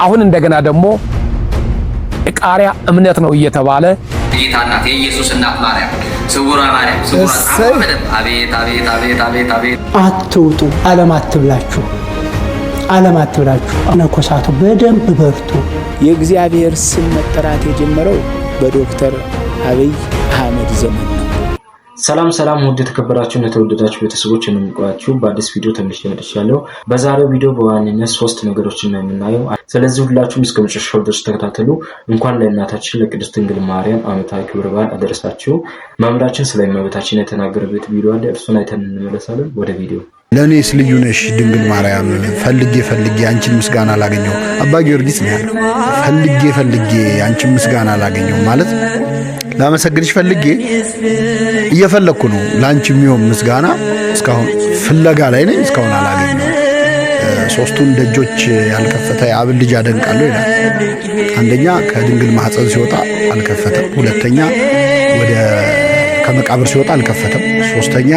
አሁን እንደገና ደግሞ ቃሪያ እምነት ነው እየተባለ ጌታ እናት የኢየሱስ እናት ማርያም ስውራ ማርያም ስውራ አቤት አቤት አቤት አቤት አቤት አትውጡ ዓለም አትብላችሁ መነኮሳቱ በደንብ በርቱ። የእግዚአብሔር ስም መጠራት የጀመረው በዶክተር አብይ አህመድ ዘመን ነው። ሰላም ውድ ተከበራችሁና ተወደዳችሁ ቤተሰቦች እንምቋችሁ በአዲስ ቪዲዮ ተመልሼ መጥቻለሁ። በዛሬው ቪዲዮ በዋነኝነት 3 ነገሮችን ነው የምናየው። ስለዚህ ሁላችሁም እስከ መጨረሻው ድረስ ተከታተሉ። እንኳን ለእናታችን ለቅድስት ድንግል ማርያም ዓመታዊ ክብረ በዓል አደረሳችሁ። መምህራችን ስለ እመቤታችን የተናገረበት ቪዲዮ አለ፣ እርሱን አይተን እንመለሳለን። ወደ ቪዲዮ። ለኔስ ልዩ ነሽ ድንግል ማርያም ፈልጌ አንቺን ምስጋና አላገኘው። አባ ጊዮርጊስ ነው ያለው። ፈልጌ አንቺን ምስጋና አላገኘው ማለት ላመሰግንሽ ፈልጌ እየፈለኩ ነው። ላንቺ የሚሆን ምስጋና እስካሁን ፍለጋ ላይ ነኝ፣ እስካሁን አላገኘው። 3ቱን ደጆች ያልከፈተ የአብን ልጅ አደንቃለሁ ይላል። አንደኛ ከድንግል ማህፀን ሲወጣ አልከፈተም፣ ሁለተኛ ወደ ከመቃብር ሲወጣ አልከፈተም፣ ሶስተኛ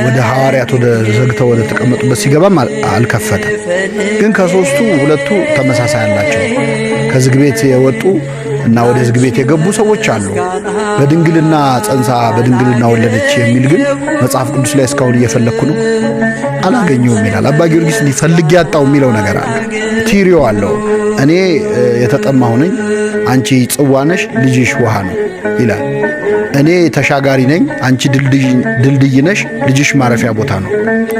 ወደ ሐዋርያት ወደ ዘግተው ወደ ተቀመጡበት ሲገባም አልከፈተም። ግን ከ3ቱ 2ቱ ተመሳሳይ አላቸው። ከዝግ ቤት የወጡ እና ወደ ዝግ ቤት የገቡ ሰዎች አሉ። በድንግልና ጸንሳ በድንግልና ወለደች የሚል ግን መጽሐፍ ቅዱስ ላይ እስካሁን እየፈለኩ ነው አላገኘውም ይላል። አባ ጊዮርጊስ ፈልጌ ያጣው የሚለው ነገር አለ። ቲሪዮ አለው። እኔ የተጠማሁ ነኝ፣ አንቺ ጽዋ ነሽ፣ ልጅሽ ውሃ ነው ይላል። እኔ ተሻጋሪ ነኝ፣ አንቺ ድልድይ ነሽ፣ ልጅሽ ማረፊያ ቦታ ነው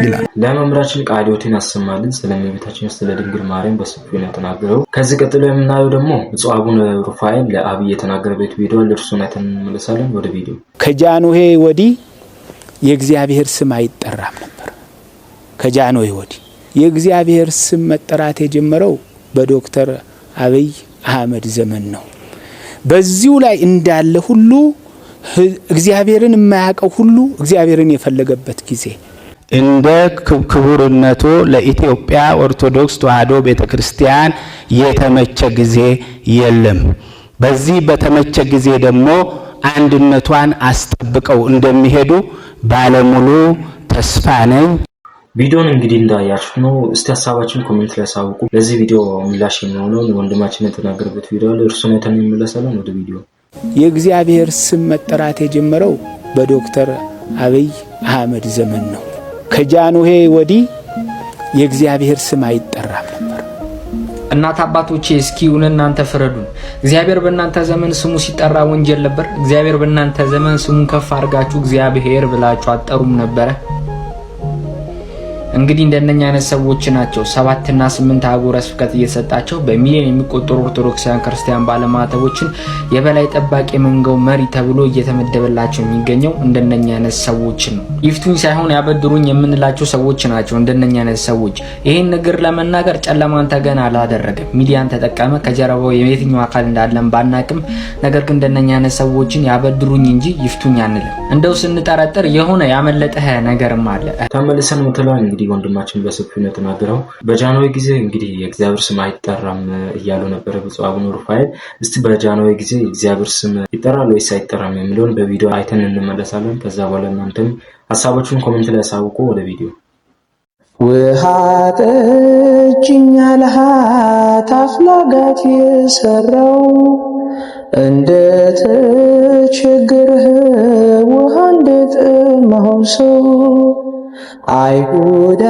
ይላል። ለመምህራችን ቃልዮትን አሰማልን። ስለ እመቤታችን ስለ ድንግል ማርያም በሰፊው ነው የተናገረው። ከዚህ ቀጥሎ የምናየው ደግሞ ብፁዕ አቡነ ሩፋኤል ለአብይ የተናገረበት ቪዲዮ አለ፣ እርሱን አይተን እንመለሳለን። ወደ ቪዲዮ። ከጃንሆይ ወዲህ የእግዚአብሔር ስም አይጠራም ነበር። ከጃንሆይ ወዲህ የእግዚአብሔር ስም መጠራት የጀመረው በዶክተር አብይ አህመድ ዘመን ነው። በዚሁ ላይ እንዳለ ሁሉ እግዚአብሔርን የማያውቀው ሁሉ እግዚአብሔርን የፈለገበት ጊዜ እንደ ክቡርነቱ ለኢትዮጵያ ኦርቶዶክስ ተዋሕዶ ቤተክርስቲያን የተመቸ ጊዜ የለም። በዚህ በተመቸ ጊዜ ደግሞ አንድነቷን አስጠብቀው እንደሚሄዱ ባለሙሉ ተስፋ ነኝ። ቪዲዮን እንግዲህ እንዳያችሁ ነው። እስቲ ሐሳባችሁን ኮሜንት ላይ አሳውቁ። ለዚህ ቪዲዮ ምላሽ የሚሆነው ወንድማችን የተናገረበት ቪዲዮ አለ፣ እርሱን አይተን እንመለሳለን። ወደ ቪዲዮ። የእግዚአብሔር ስም መጠራት የጀመረው በዶክተር አብይ አህመድ ዘመን ነው። ከጃንሆይ ወዲህ የእግዚአብሔር ስም አይጠራም ነበር። እናት አባቶቼ እስኪ እናንተ ፍረዱን። እግዚአብሔር በእናንተ ዘመን ስሙ ሲጠራ ወንጀል ነበር? እግዚአብሔር በእናንተ ዘመን ስሙን ከፍ አድርጋችሁ እግዚአብሔር ብላችሁ አጠሩም ነበረ? እንግዲህ እንደነኛ አይነት ሰዎች ናቸው 7 እና 8 አህጉረ ስብከት እየሰጣቸው በሚሊዮን የሚቆጠሩ ኦርቶዶክሳውያን ክርስቲያን ባለማተቦችን የበላይ ጠባቂ መንጋው መሪ ተብሎ እየተመደበላቸው የሚገኘው እንደነኛ አይነት ሰዎች ነው። ይፍቱኝ ሳይሆን ያበድሩኝ የምንላቸው ሰዎች ናቸው እንደነኛ አይነት ሰዎች። ይሄን ነገር ለመናገር ጨለማን ተገና አላደረገም፣ ሚዲያን ተጠቀመ። ከጀርባው የየትኛው አካል እንዳለም ባናቅም፣ ነገር ግን እንደነኛ አይነት ሰዎችን ያበድሩኝ እንጂ ይፍቱኝ አንልም። እንደው ስንጠረጥር የሆነ ያመለጠ ነገርም አለ። ተመልሰን ወተላ እንግዲህ ወንድማችን በሰፊው ነው የተናገረው። በጃንሆይ ጊዜ እንግዲህ የእግዚአብሔር ስም አይጠራም እያሉ ነበር ብፁዕ አቡነ ሩፋኤል። እስቲ በጃንሆይ ጊዜ የእግዚአብሔር ስም ይጠራል ወይስ አይጠራም የሚለውን በቪዲዮ አይተን እንመለሳለን። ከዛ በኋላ እናንተም ሐሳባችሁን ኮሜንት ላይ አሳውቁ። ወደ ቪዲዮ። ውሃ ጠጭኝ አልሃት አፍላጋት የሰራው እንደ ተቸገረህ ውሃ እንደጠማው ሰው አይሁዳ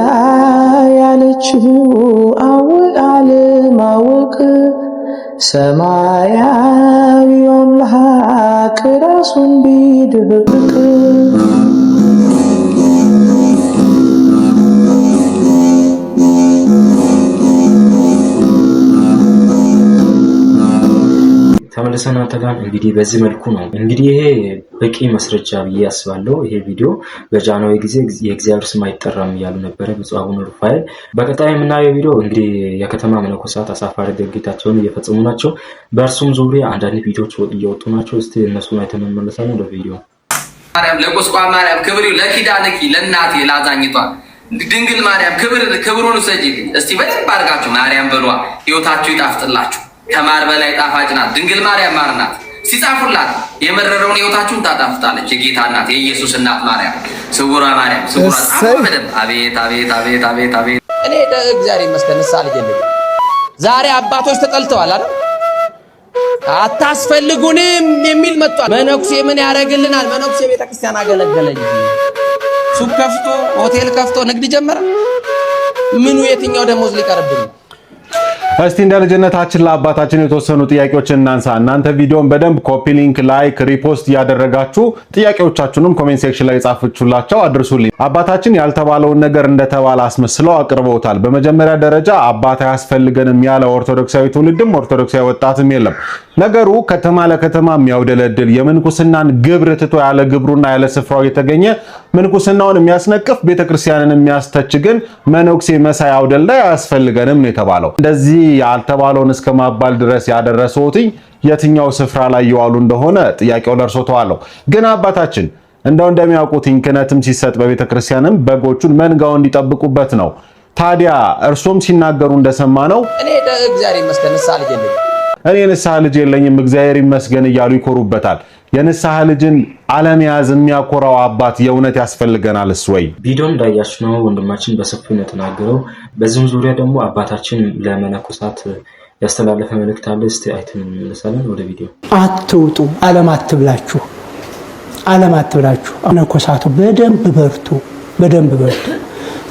ያለችው አለማወቅ ሰማያዊው አምላክ ራሱን ቢደብቅ ተመልሰን ተጋን እንግዲህ በዚህ መልኩ ነው እንግዲህ ይሄ በቂ መስረጃ ብዬ አስባለሁ። ይሄ ቪዲዮ በጃንሆይ ጊዜ የእግዚአብሔር ስም አይጠራም እያሉ ነበር ብፁዕ አቡነ ሩፋኤል። በቀጣይ የምናየው ቪዲዮ እንግዲህ የከተማ መነኮሳት አሳፋሪ ድርጊታቸውን እየፈጸሙ ናቸው። በእርሱም ዙሪያ አንዳንድ ቪዲዮዎች እየወጡ ናቸው። እስቲ እነሱን አይተን እንመለሳለን። ወደ ቪዲዮ። ማርያም ለቁስቋም ማርያም ክብር ለኪዳንኪ ለእናቴ ላዛኝቷ ድንግል ማርያም ክብሩን ሰጂልኝ። እስቲ በደንብ አድርጋችሁ ማርያም በሏ፣ ህይወታችሁ ይጣፍጥላችሁ። ከማር በላይ ጣፋጭ ናት ድንግል ማርያም፣ ማር ናት። ሲጻፉላት የመረረውን ህይወታችሁን ታጣፍጣለች። የጌታ እናት የኢየሱስ እናት ማርያም ስውራ ማርያም ስውራ አቤት አቤት አቤት አቤት አቤት። እኔ እግዚአብሔር ይመስገን ንስሐ ልጅ የለኝም። ዛሬ አባቶች ተጠልተዋል አይደል? አታስፈልጉንም የሚል መጥቷል። መነኩሴ ምን ያደርግልናል? መነኩሴ ቤተክርስቲያን አገለገለ እንጂ ሱቅ ከፍቶ ሆቴል ከፍቶ ንግድ ጀመረ። ምኑ የትኛው ደሞዝ ሊቀርብን? እስቲ እንደ ልጅነታችን ለአባታችን የተወሰኑ ጥያቄዎችን እናንሳ። እናንተ ቪዲዮን በደንብ ኮፒ ሊንክ፣ ላይክ፣ ሪፖስት እያደረጋችሁ ጥያቄዎቻችሁንም ኮሜንት ሴክሽን ላይ ጻፉላቸው አድርሱልኝ። አባታችን ያልተባለውን ነገር እንደተባለ አስመስለው አቅርበውታል። በመጀመሪያ ደረጃ አባት አያስፈልገንም ያለ ኦርቶዶክሳዊ ትውልድም ኦርቶዶክሳዊ ወጣትም የለም። ነገሩ ከተማ ለከተማ የሚያውደለድል የምንኩስናን ግብር ትቶ ያለ ግብሩና ያለ ስፍራው የተገኘ ምንኩስናውን የሚያስነቅፍ ቤተክርስቲያንን የሚያስተች ግን መነኩሴ መሳይ አውደልዳይ አያስፈልገንም ነው የተባለው። እንደዚህ ያልተባለውን እስከ ማባል ድረስ ያደረሰውት የትኛው ስፍራ ላይ ይዋሉ እንደሆነ ጥያቄው ለርሶ ተዋለው። ግን አባታችን እንደሚያውቁት ክህነትም ሲሰጥ በቤተክርስቲያንም በጎቹን መንጋው እንዲጠብቁበት ነው። ታዲያ እርሶም ሲናገሩ እንደሰማ ነው እኔ እግዚአብሔር ይመስገን ንስሐ ልጅ የለኝም፣ እኔ ንስሐ ልጅ የለኝም እግዚአብሔር ይመስገን እያሉ ይኮሩበታል። የንስሐ ልጅን አለመያዝ የሚያኮራው አባት የእውነት ያስፈልገናልስ ወይ? ቪዲዮ እንዳያችሁ ነው ወንድማችን በሰፊው ነው የተናገረው። በዚህም ዙሪያ ደግሞ አባታችን ለመነኮሳት ያስተላለፈ መልእክት አለ። እስቲ አይተን እንመለሳለን ወደ ቪዲዮ። አትውጡ፣ ዓለም አትብላችሁ፣ ዓለም አትብላችሁ። መነኮሳቱ በደንብ በርቱ፣ በደንብ በርቱ።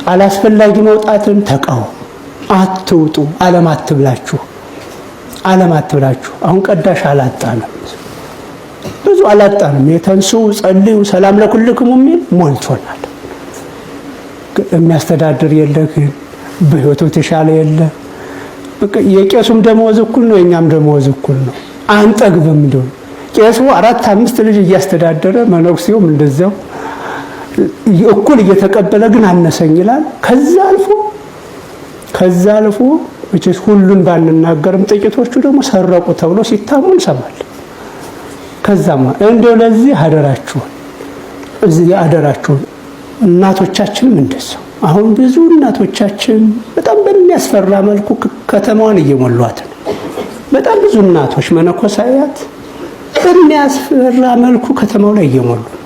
አላስፈላጊ መውጣትን ተቃወሙ። አትውጡ፣ ዓለም አትብላችሁ፣ ዓለም አትብላችሁ። አሁን ቀዳሽ አላጣንም፣ ብዙ አላጣንም። የተንሱ ጸልዩ ሰላም ለኩልክሙ የሚል ሞልቶናል። የሚያስተዳድር የለ፣ ግን በህይወቱ ተሻለ የለ። የቄሱም ደመወዝ እኩል ነው፣ የኛም ደመወዝ እኩል ነው። አንጠግብም። እንደው ቄሱ 4-5 ልጅ እያስተዳደረ መነኩሴውም እንደዛው እኩል እየተቀበለ ግን አነሰኝ ይላል። ከዛ አልፎ እቺስ ሁሉን ባንናገርም ጥቂቶቹ ደግሞ ሰረቁ ተብሎ ሲታሙ እንሰማለን። ከዛማ እንደው ለዚህ አደራችሁን እናቶቻችንም እንደዛው። አሁን ብዙ እናቶቻችን በጣም በሚያስፈራ መልኩ ከተማዋን እየሞሏት ነው። በጣም ብዙ እናቶች መነኮሳያት በሚያስፈራ መልኩ ከተማው ላይ እየሞሉ ነው።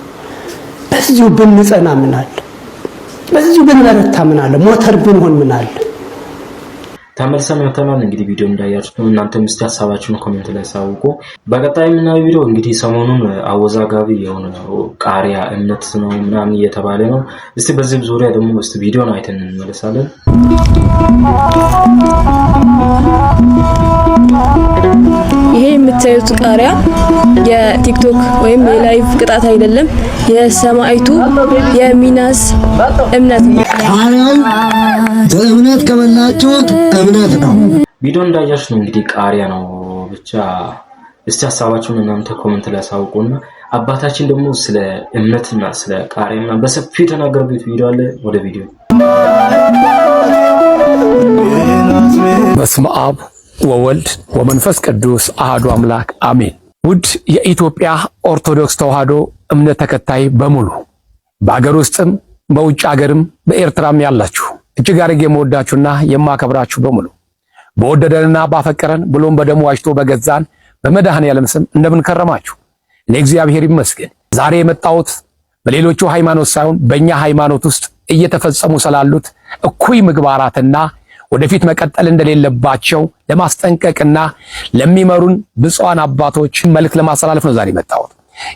በዚሁ ብንጸና ምን አለ? በዚሁ ብንበረታ ምን አለ? ሞተር ብንሆን ምን አለ? ተመልሰን መተናል። እንግዲህ ቪዲዮ እንዳያችሁ እናንተም እስቲ ሐሳባችሁን ኮሜንት ላይ ሳውቁ። በቀጣይ የምናየው ቪዲዮ እንግዲህ ሰሞኑን አወዛጋቢ የሆነ ቃሪያ እምነት ነው ምናምን እየተባለ ነው። እስቲ በዚህ ዙሪያ ደግሞ እስቲ ቪዲዮን አይተን እንመለሳለን። ይሄ የምታዩት ቃሪያ የቲክቶክ ወይም የላይቭ ቅጣት አይደለም፣ የሰማዕቱ የሚናስ እምነት ነው። እምነት ከመላችሁት እምነት ነው። ቪዲዮ እንዳያችሁ ነው እንግዲህ ቃሪያ ነው ብቻ። እስቲ ሐሳባችሁን እናንተ ኮሜንት ላይ አሳውቁና አባታችን ደግሞ ስለ እምነትና ስለ ቃሪያና በሰፊው የተናገሩት ቪዲዮ አለ። ወደ ቪዲዮ። በስመ አብ ወወልድ ወመንፈስ ቅዱስ አሐዱ አምላክ አሜን። ውድ የኢትዮጵያ ኦርቶዶክስ ተዋሕዶ እምነት ተከታይ በሙሉ በአገር ውስጥም በውጭ ሀገርም በኤርትራም ያላችሁ እጅግ አድርጌ የምወዳችሁና የማከብራችሁ በሙሉ በወደደንና ባፈቀረን ብሎም በደሙ ዋጅቶ በገዛን በመድኃኔዓለም ስም እንደምን ከረማችሁ? እኔ እግዚአብሔር ይመስገን። ዛሬ የመጣሁት በሌሎቹ ሃይማኖት ሳይሆን በእኛ ሃይማኖት ውስጥ እየተፈጸሙ ስላሉት እኩይ ምግባራትና ወደፊት መቀጠል እንደሌለባቸው ለማስጠንቀቅና ለሚመሩን ብፁዓን አባቶች መልእክት ለማስተላለፍ ነው ዛሬ የመጣሁት።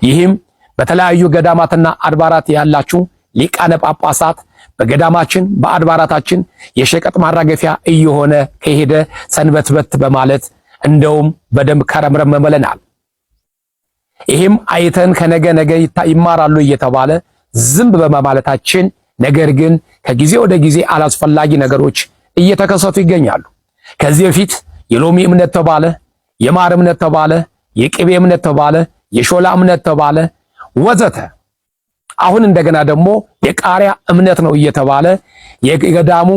ይህም በተለያዩ ገዳማትና አድባራት ያላችሁ ሊቃነ ጳጳሳት በገዳማችን በአድባራታችን የሸቀጥ ማራገፊያ እየሆነ ከሄደ ሰንበትበት በማለት እንደውም በደንብ ከረምረም መመለናል። ይህም አይተን ከነገ ይማራሉ እየተባለ ዝም በማለታችን ነገር ግን ከጊዜ ወደ ጊዜ አላስፈላጊ ነገሮች እየተከሰቱ ይገኛሉ። ከዚህ በፊት የሎሚ እምነት ተባለ፣ የማር እምነት ተባለ፣ የቅቤ እምነት ተባለ፣ የሾላ እምነት ተባለ ወዘተ። አሁን እንደገና ደግሞ የቃሪያ እምነት ነው እየተባለ የገዳሙ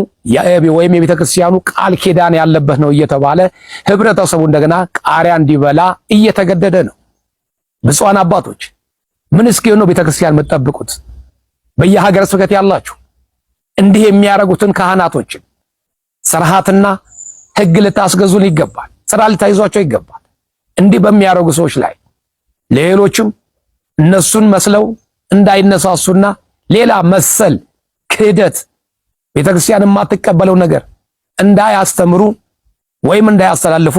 ወይም የቤተክርስቲያኑ ቃል ኪዳን ያለበት ነው እየተባለ ህብረተሰቡ እንደገና ቃሪያ እንዲበላ እየተገደደ ነው። ብፁዓን አባቶች ምን እስኪሆን ነው ቤተክርስቲያን የምትጠብቁት? በየሀገረ ስብከት ያላችሁ እንዲህ የሚያረጉትን ካህናቶችን ስርዓትና ህግ ልታስገዙን ይገባል። ስራ ልታይዟቸው ይገባል። እንዲህ በሚያረጉ ሰዎች ላይ ሌሎችም እነሱን መስለው እንዳይነሳሱና ሌላ መሰል ክህደት ቤተክርስቲያን የማትቀበለው ነገር እንዳያስተምሩ ወይም እንዳያስተላልፉ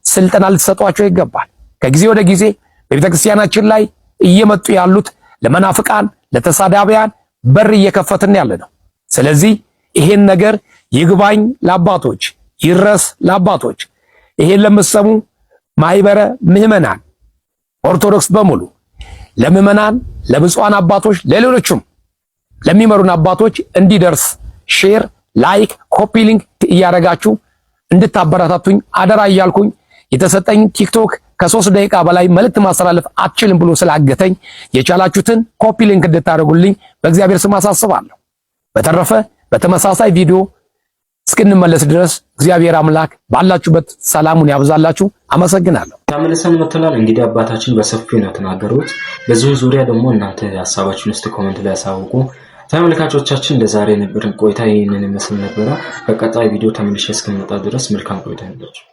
ስልጠና ልትሰጧቸው ይገባል። ከጊዜ ወደ ጊዜ በቤተክርስቲያናችን ላይ እየመጡ ያሉት ለመናፍቃን ለተሳዳቢያን በር እየከፈትን ያለ ነው። ስለዚህ ይሄን ነገር ይግባኝ ለአባቶች ይረስ ለአባቶች። ይሄን ለምትሰሙ ማህበረ ምዕመናን ኦርቶዶክስ በሙሉ ለምዕመናን ለብፁዓን አባቶች ለሌሎችም ለሚመሩን አባቶች እንዲደርስ ሼር፣ ላይክ፣ ኮፒ ሊንክ እያደረጋችሁ እንድታበረታቱኝ አደራ እያልኩኝ የተሰጠኝ ቲክቶክ ከ3 ደቂቃ በላይ መልእክት ማስተላለፍ አትችልም ብሎ ስላገተኝ የቻላችሁትን ኮፒ ሊንክ እንድታደርጉልኝ በእግዚአብሔር ስም አሳስባለሁ። በተረፈ በተመሳሳይ ቪዲዮ እስክንመለስ ድረስ እግዚአብሔር አምላክ ባላችሁበት ሰላሙን ያብዛላችሁ። አመሰግናለሁ። ተመልሰን መጥተናል። እንግዲህ አባታችን በሰፊው ነው ተናገሩት። በዚሁ ዙሪያ ደግሞ እናንተ ሐሳባችሁን እስቲ ኮሜንት ላይ አሳውቁ። ተመልካቾቻችን ለዛሬ የነበረን ቆይታ ይህንን ይመስል ነበረ። በቀጣይ ቪዲዮ ተመልሼ እስክመጣ ድረስ መልካም ቆይታ ይሁንላችሁ።